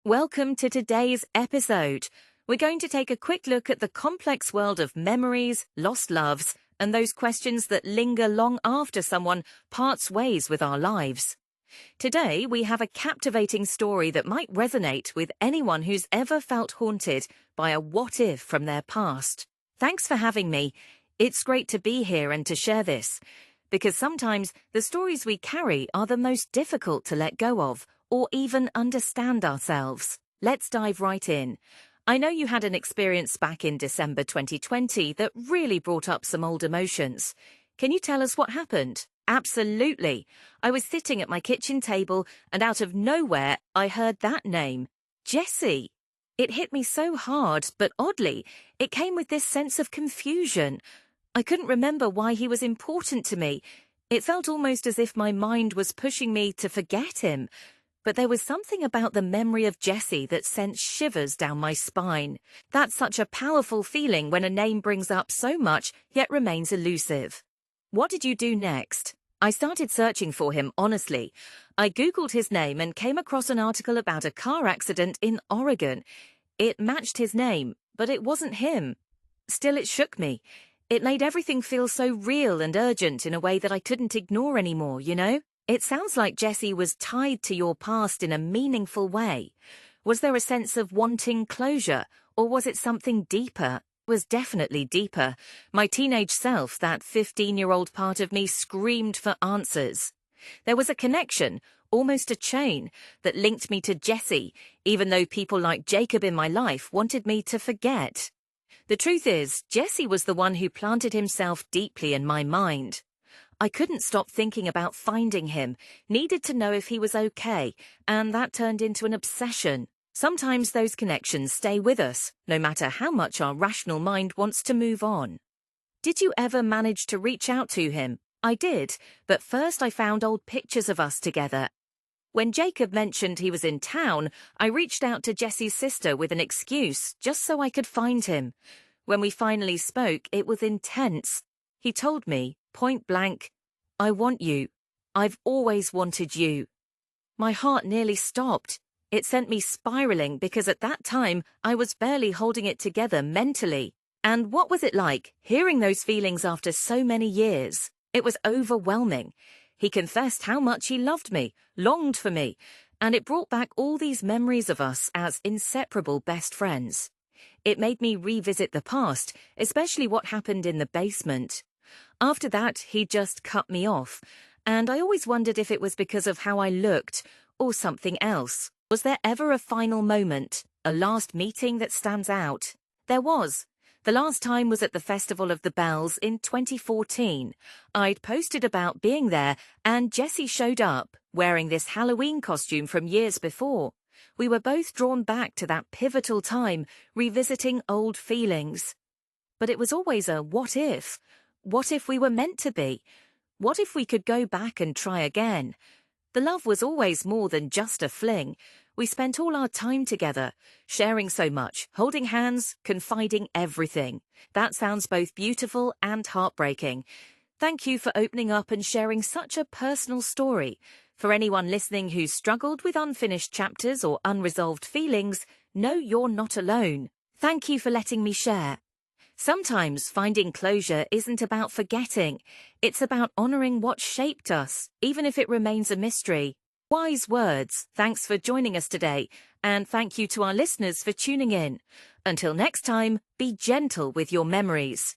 Welcome to today's episode. We're going to take a quick look at the complex world of memories, lost loves, and those questions that linger long after someone parts ways with our lives. Today, we have a captivating story that might resonate with anyone who's ever felt haunted by a what-if from their past. Thanks for having me. It's great to be here and to share this, because sometimes the stories we carry are the most difficult to let go of, or even understand ourselves. Let's dive right in. I know you had an experience back in December 2020 that really brought up some old emotions. Can you tell us what happened? Absolutely. I was sitting at my kitchen table and out of nowhere I heard that name, Jesse. It hit me so hard, but oddly, it came with this sense of confusion. I couldn't remember why he was important to me. It felt almost as if my mind was pushing me to forget him. But there was something about the memory of Jesse that sent shivers down my spine. That's such a powerful feeling when a name brings up so much, yet remains elusive. What did you do next? I started searching for him, honestly. I Googled his name and came across an article about a car accident in Oregon. It matched his name, but it wasn't him. Still, it shook me. It made everything feel so real and urgent in a way that I couldn't ignore anymore, you know? It sounds like Jesse was tied to your past in a meaningful way. Was there a sense of wanting closure, or was it something deeper? It was definitely deeper. My teenage self, that 15-year-old part of me, screamed for answers. There was a connection, almost a chain, that linked me to Jesse, even though people like Jacob in my life wanted me to forget. The truth is, Jesse was the one who planted himself deeply in my mind. I couldn't stop thinking about finding him, needed to know if he was okay, and that turned into an obsession. Sometimes those connections stay with us, no matter how much our rational mind wants to move on. Did you ever manage to reach out to him? I did, but first I found old pictures of us together. When Jacob mentioned he was in town, I reached out to Jesse's sister with an excuse, just so I could find him. When we finally spoke, it was intense. He told me, point blank, "I want you. I've always wanted you." My heart nearly stopped. It sent me spiraling because at that time I was barely holding it together mentally. And what was it like, hearing those feelings after so many years? It was overwhelming. He confessed how much he loved me, longed for me, and it brought back all these memories of us as inseparable best friends. It made me revisit the past, especially what happened in the basement. After that, he just cut me off, and I always wondered if it was because of how I looked or something else. Was there ever a final moment, a last meeting that stands out? There was. The last time was at the Festival of the Bells in 2014. I'd posted about being there, and Jesse showed up, wearing this Halloween costume from years before. We were both drawn back to that pivotal time, revisiting old feelings. But it was always a what if? What if we were meant to be? What if we could go back and try again? The love was always more than just a fling. We spent all our time together, sharing so much, holding hands, confiding everything. That sounds both beautiful and heartbreaking. Thank you for opening up and sharing such a personal story. For anyone listening who's struggled with unfinished chapters or unresolved feelings, know you're not alone. Thank you for letting me share. Sometimes finding closure isn't about forgetting. It's about honoring what shaped us, even if it remains a mystery. Wise words. Thanks for joining us today, and thank you to our listeners for tuning in. Until next time, be gentle with your memories.